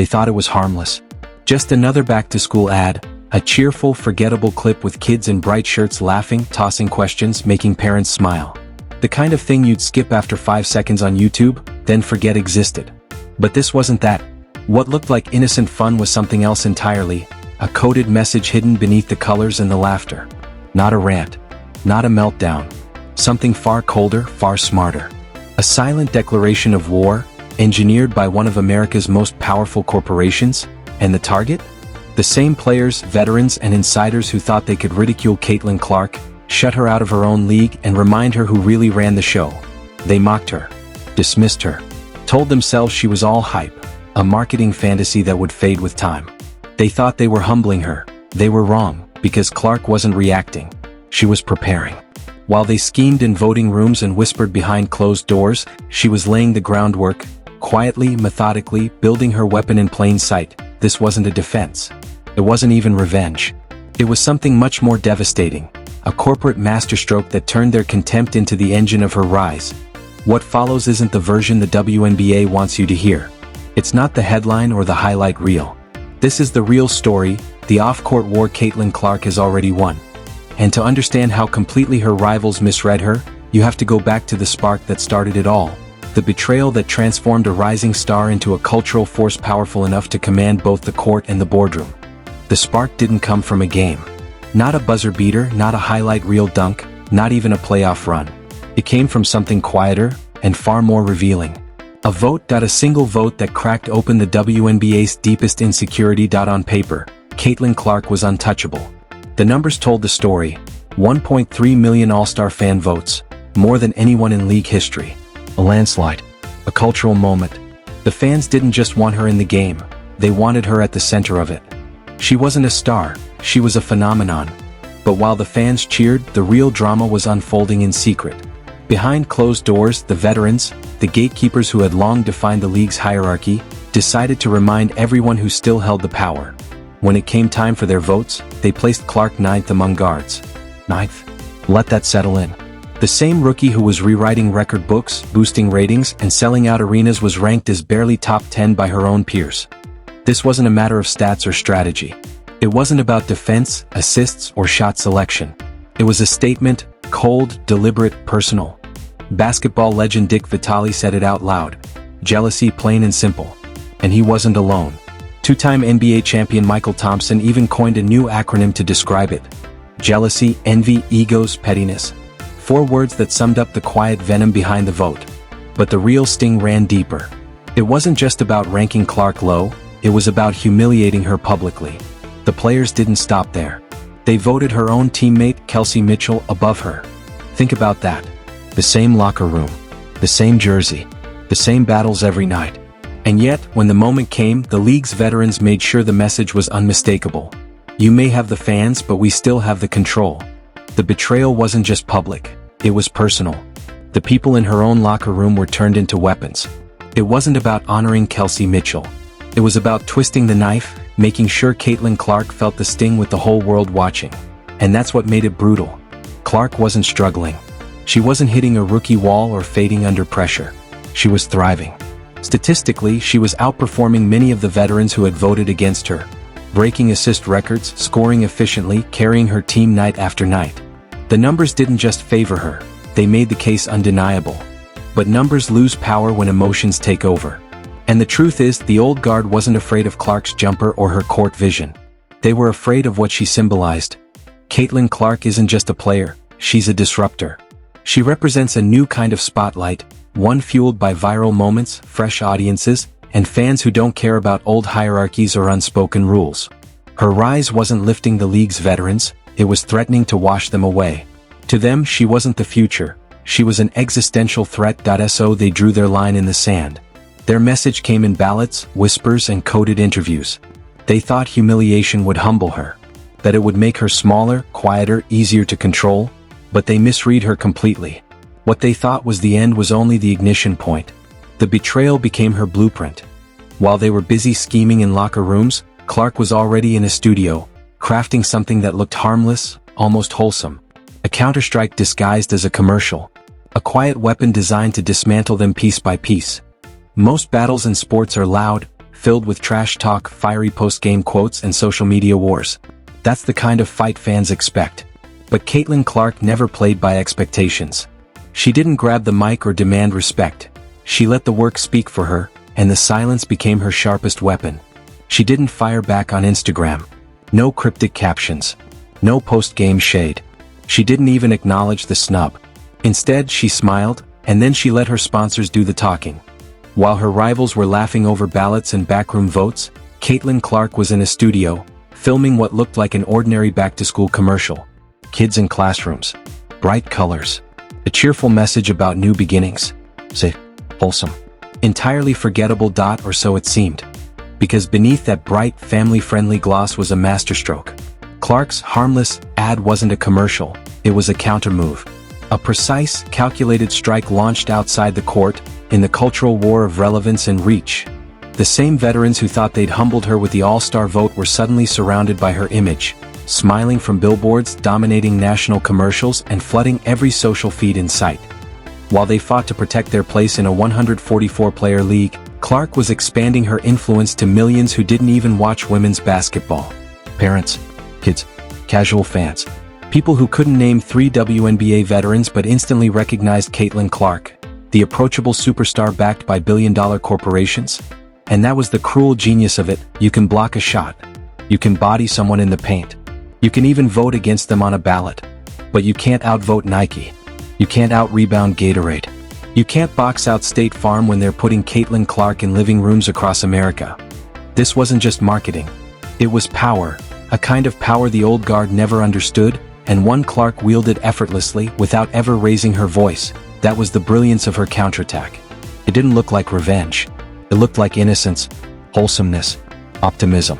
They thought it was harmless. Just another back-to-school ad, a cheerful, forgettable clip with kids in bright shirts laughing, tossing questions, making parents smile. The kind of thing you'd skip after 5 seconds on YouTube, then forget existed. But this wasn't that. What looked like innocent fun was something else entirely, a coded message hidden beneath the colors and the laughter. Not a rant. Not a meltdown. Something far colder, far smarter. A silent declaration of war, engineered by one of America's most powerful corporations, and the target? The same players, veterans, and insiders who thought they could ridicule Caitlin Clark, shut her out of her own league, and remind her who really ran the show. They mocked her, dismissed her, told themselves she was all hype, a marketing fantasy that would fade with time. They thought they were humbling her. They were wrong, because Clark wasn't reacting. She was preparing. While they schemed in voting rooms and whispered behind closed doors, she was laying the groundwork, quietly, methodically, building her weapon in plain sight. This wasn't a defense. It wasn't even revenge. It was something much more devastating, a corporate masterstroke that turned their contempt into the engine of her rise. What follows isn't the version the WNBA wants you to hear. It's not the headline or the highlight reel. This is the real story, the off-court war Caitlin Clark has already won. And to understand how completely her rivals misread her, you have to go back to the spark that started it all. The betrayal that transformed a rising star into a cultural force powerful enough to command both the court and the boardroom. The spark didn't come from a game. Not a buzzer beater, not a highlight reel dunk, not even a playoff run. It came from something quieter and far more revealing. A vote. A single vote that cracked open the WNBA's deepest insecurity. On paper, Caitlin Clark was untouchable. The numbers told the story. 1.3 million All-Star fan votes, more than anyone in league history. A landslide. A cultural moment. The fans didn't just want her in the game, they wanted her at the center of it. She wasn't a star, she was a phenomenon. But while the fans cheered, the real drama was unfolding in secret. Behind closed doors, the veterans, the gatekeepers who had long defined the league's hierarchy, decided to remind everyone who still held the power. When it came time for their votes, they placed Clark ninth among guards. Ninth? Let that settle in. The same rookie who was rewriting record books, boosting ratings, and selling out arenas was ranked as barely top 10 by her own peers. This wasn't a matter of stats or strategy. It wasn't about defense, assists, or shot selection. It was a statement, cold, deliberate, personal. Basketball legend Dick Vitale said it out loud. Jealousy, plain and simple. And he wasn't alone. Two-time NBA champion Michael Thompson even coined a new acronym to describe it. Jealousy, envy, egos, pettiness. 4 words that summed up the quiet venom behind the vote. But the real sting ran deeper. It wasn't just about ranking Clark low, it was about humiliating her publicly. The players didn't stop there. They voted her own teammate, Kelsey Mitchell, above her. Think about that. The same locker room, the same jersey, the same battles every night. And yet, when the moment came, the league's veterans made sure the message was unmistakable. You may have the fans, but we still have the control. The betrayal wasn't just public, it was personal. The people in her own locker room were turned into weapons. It wasn't about honoring Kelsey Mitchell. It was about twisting the knife, making sure Caitlin Clark felt the sting with the whole world watching. And that's what made it brutal. Clark wasn't struggling. She wasn't hitting a rookie wall or fading under pressure. She was thriving. Statistically, she was outperforming many of the veterans who had voted against her. Breaking assist records, scoring efficiently, carrying her team night after night. The numbers didn't just favor her, they made the case undeniable. But numbers lose power when emotions take over. And the truth is, the old guard wasn't afraid of Clark's jumper or her court vision. They were afraid of what she symbolized. Caitlin Clark isn't just a player, she's a disruptor. She represents a new kind of spotlight, one fueled by viral moments, fresh audiences, and fans who don't care about old hierarchies or unspoken rules. Her rise wasn't lifting the league's veterans, it was threatening to wash them away. To them, she wasn't the future, she was an existential threat. So they drew their line in the sand. Their message came in ballots, whispers, and coded interviews. They thought humiliation would humble her, that it would make her smaller, quieter, easier to control, but they misread her completely. What they thought was the end was only the ignition point. The betrayal became her blueprint. While they were busy scheming in locker rooms, Clark was already in a studio, crafting something that looked harmless, almost wholesome. A counterstrike disguised as a commercial. A quiet weapon designed to dismantle them piece by piece. Most battles in sports are loud, filled with trash talk, fiery post-game quotes, and social media wars. That's the kind of fight fans expect. But Caitlin Clark never played by expectations. She didn't grab the mic or demand respect. She let the work speak for her, and the silence became her sharpest weapon. She didn't fire back on Instagram. No cryptic captions. No post-game shade. She didn't even acknowledge the snub. Instead, she smiled, and then she let her sponsors do the talking. While her rivals were laughing over ballots and backroom votes, Caitlin Clark was in a studio, filming what looked like an ordinary back-to-school commercial. Kids in classrooms. Bright colors. A cheerful message about new beginnings. Safe. Wholesome. Entirely forgettable, or so it seemed. Because beneath that bright, family-friendly gloss was a masterstroke. Clark's harmless ad wasn't a commercial, it was a counter-move. A precise, calculated strike launched outside the court, in the cultural war of relevance and reach. The same veterans who thought they'd humbled her with the all-star vote were suddenly surrounded by her image, smiling from billboards, dominating national commercials, and flooding every social feed in sight. While they fought to protect their place in a 144-player league, Clark was expanding her influence to millions who didn't even watch women's basketball. Parents, kids, casual fans. People who couldn't name 3 WNBA veterans but instantly recognized Caitlin Clark, the approachable superstar backed by billion-dollar corporations. And that was the cruel genius of it. You can block a shot. You can body someone in the paint. You can even vote against them on a ballot. But you can't outvote Nike. You can't out-rebound Gatorade. You can't box out State Farm when they're putting Caitlin Clark in living rooms across America. This wasn't just marketing. It was power, a kind of power the old guard never understood, and one Clark wielded effortlessly without ever raising her voice. That was the brilliance of her counterattack. It didn't look like revenge. It looked like innocence, wholesomeness, optimism.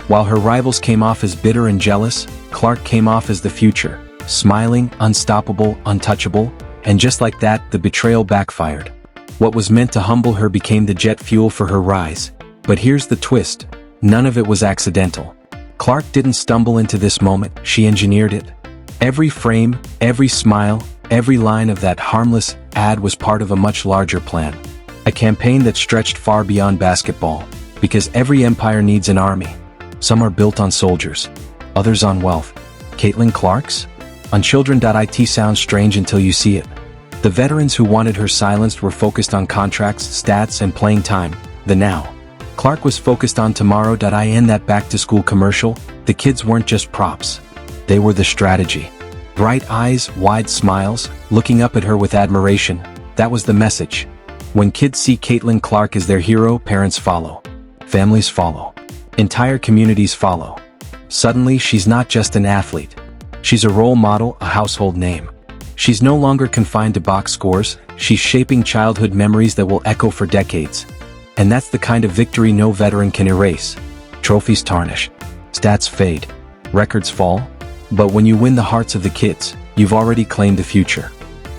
While her rivals came off as bitter and jealous, Clark came off as the future, smiling, unstoppable, untouchable, and just like that, the betrayal backfired. What was meant to humble her became the jet fuel for her rise. But here's the twist. None of it was accidental. Clark didn't stumble into this moment, she engineered it. Every frame, every smile, every line of that harmless ad was part of a much larger plan. A campaign that stretched far beyond basketball. Because every empire needs an army. Some are built on soldiers. Others on wealth. Caitlin Clark's? On children.it sounds strange until you see it. The veterans who wanted her silenced were focused on contracts, stats, and playing time, the now. Clark was focused on tomorrow.in, that back-to-school commercial. The kids weren't just props. They were the strategy. Bright eyes, wide smiles, looking up at her with admiration. That was the message. When kids see Caitlin Clark as their hero, parents follow. Families follow. Entire communities follow. Suddenly, she's not just an athlete. She's a role model, a household name. She's no longer confined to box scores, she's shaping childhood memories that will echo for decades. And that's the kind of victory no veteran can erase. Trophies tarnish. Stats fade. Records fall. But when you win the hearts of the kids, you've already claimed the future.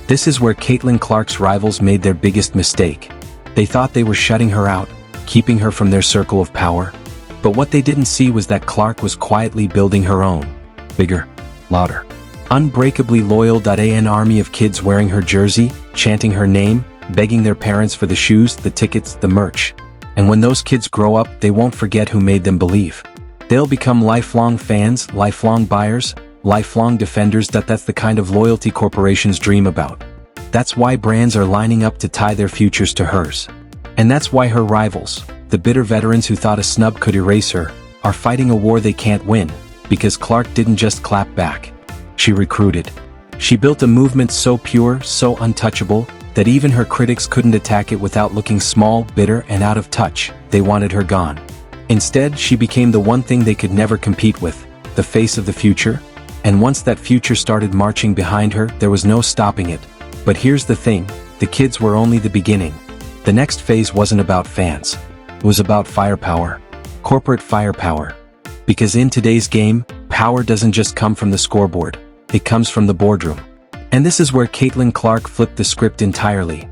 This is where Caitlin Clark's rivals made their biggest mistake. They thought they were shutting her out, keeping her from their circle of power. But what they didn't see was that Clark was quietly building her own. Bigger. Louder. Unbreakably loyal.an army of kids wearing her jersey, chanting her name, begging their parents for the shoes, the tickets, the merch. And when those kids grow up, they won't forget who made them believe. They'll become lifelong fans, lifelong buyers, lifelong defenders. That's the kind of loyalty corporations dream about. That's why brands are lining up to tie their futures to hers. And that's why her rivals, the bitter veterans who thought a snub could erase her, are fighting a war they can't win. Because Clark didn't just clap back. She recruited. She built a movement so pure, so untouchable, that even her critics couldn't attack it without looking small, bitter, and out of touch. They wanted her gone. Instead, she became the one thing they could never compete with, the face of the future. And once that future started marching behind her, there was no stopping it. But here's the thing, the kids were only the beginning. The next phase wasn't about fans. It was about firepower. Corporate firepower. Because in today's game, power doesn't just come from the scoreboard. It comes from the boardroom. And this is where Caitlin Clark flipped the script entirely.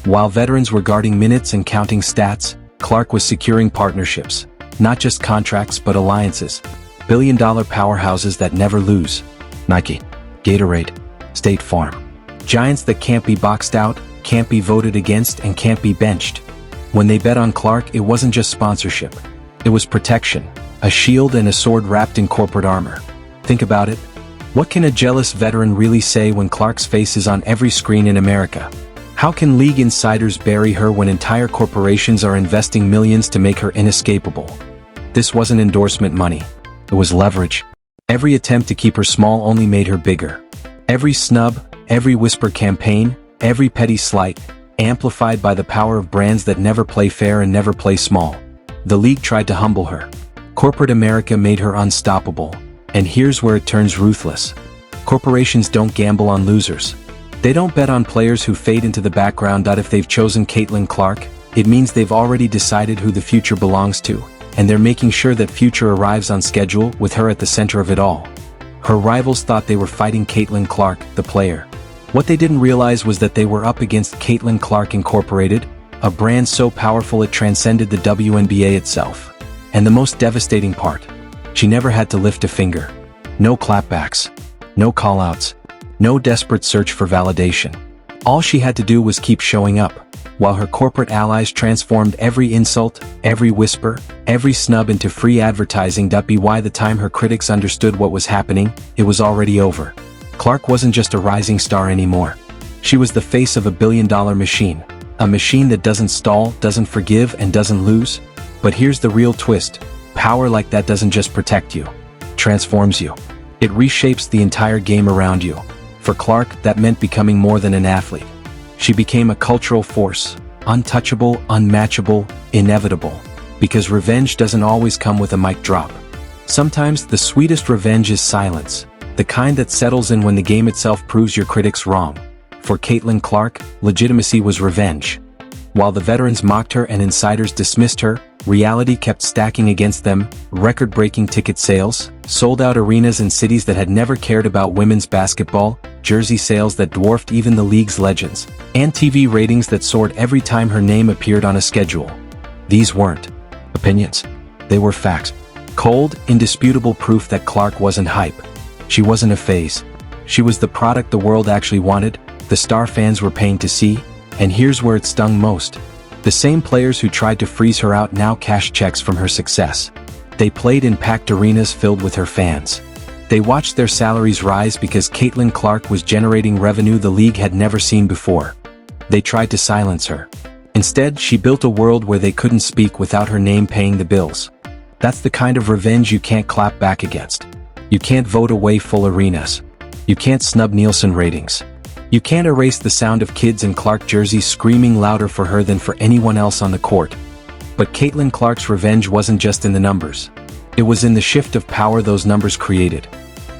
While veterans were guarding minutes and counting stats, Clark was securing partnerships. Not just contracts but alliances. Billion-dollar powerhouses that never lose. Nike, Gatorade, State Farm. Giants that can't be boxed out, can't be voted against, and can't be benched. When they bet on Clark, it wasn't just sponsorship. It was protection, a shield and a sword wrapped in corporate armor. Think about it. What can a jealous veteran really say when Clark's face is on every screen in America? How can league insiders bury her when entire corporations are investing millions to make her inescapable? This wasn't endorsement money. It was leverage. Every attempt to keep her small only made her bigger. Every snub, every whisper campaign, every petty slight, amplified by the power of brands that never play fair and never play small. The league tried to humble her. Corporate America made her unstoppable. And here's where it turns ruthless. Corporations don't gamble on losers. They don't bet on players who fade into the background. If they've chosen Caitlin Clark, it means they've already decided who the future belongs to, and they're making sure that future arrives on schedule with her at the center of it all. Her rivals thought they were fighting Caitlin Clark, the player. What they didn't realize was that they were up against Caitlin Clark Incorporated, a brand so powerful it transcended the WNBA itself. And the most devastating part, she never had to lift a finger. No clapbacks. No callouts. No desperate search for validation. All she had to do was keep showing up, while her corporate allies transformed every insult, every whisper, every snub into free advertising. By the time her critics understood what was happening, it was already over. Clark wasn't just a rising star anymore. She was the face of a billion-dollar machine. A machine that doesn't stall, doesn't forgive, and doesn't lose. But here's the real twist. Power like that doesn't just protect you. It transforms you. It reshapes the entire game around you. For Clark, that meant becoming more than an athlete. She became a cultural force. Untouchable, unmatchable, inevitable. Because revenge doesn't always come with a mic drop. Sometimes the sweetest revenge is silence. The kind that settles in when the game itself proves your critics wrong. For Caitlin Clark, legitimacy was revenge. While the veterans mocked her and insiders dismissed her, reality kept stacking against them. Record-breaking ticket sales, sold-out arenas in cities that had never cared about women's basketball, jersey sales that dwarfed even the league's legends, and TV ratings that soared every time her name appeared on a schedule. These weren't opinions. They were facts. Cold, indisputable proof that Clark wasn't hype. She wasn't a phase. She was the product the world actually wanted, the star fans were paying to see, and here's where it stung most. The same players who tried to freeze her out now cashed checks from her success. They played in packed arenas filled with her fans. They watched their salaries rise because Caitlin Clark was generating revenue the league had never seen before. They tried to silence her. Instead, she built a world where they couldn't speak without her name paying the bills. That's the kind of revenge you can't clap back against. You can't vote away full arenas. You can't snub Nielsen ratings. You can't erase the sound of kids in Clark jerseys screaming louder for her than for anyone else on the court. But Caitlin Clark's revenge wasn't just in the numbers. It was in the shift of power those numbers created.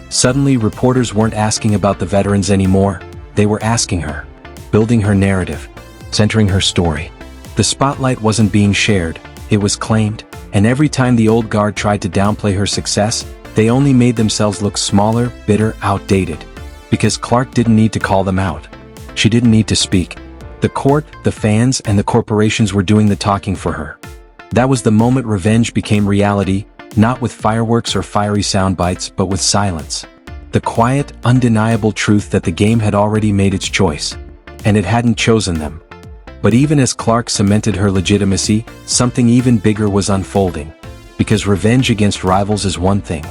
Suddenly, reporters weren't asking about the veterans anymore. They were asking her, building her narrative, centering her story. The spotlight wasn't being shared, it was claimed, and every time the old guard tried to downplay her success, they only made themselves look smaller, bitter, outdated. Because Clark didn't need to call them out. She didn't need to speak. The court, the fans, and the corporations were doing the talking for her. That was the moment revenge became reality, not with fireworks or fiery sound bites, but with silence. The quiet, undeniable truth that the game had already made its choice. And it hadn't chosen them. But even as Clark cemented her legitimacy, something even bigger was unfolding. Because revenge against rivals is one thing.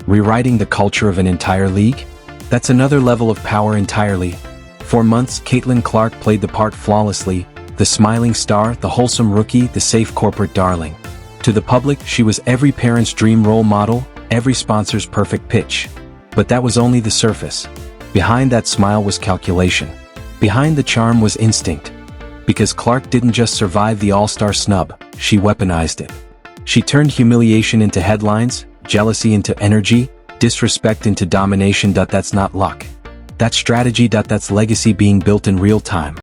Rewriting the culture of an entire league? That's another level of power entirely. For months, Caitlin Clark played the part flawlessly, the smiling star, the wholesome rookie, the safe corporate darling. To the public, she was every parent's dream role model, every sponsor's perfect pitch. But that was only the surface. Behind that smile was calculation. Behind the charm was instinct. Because Clark didn't just survive the all-star snub, she weaponized it. She turned humiliation into headlines, jealousy into energy, disrespect into domination. That's not luck. That's strategy. That's legacy being built in real time.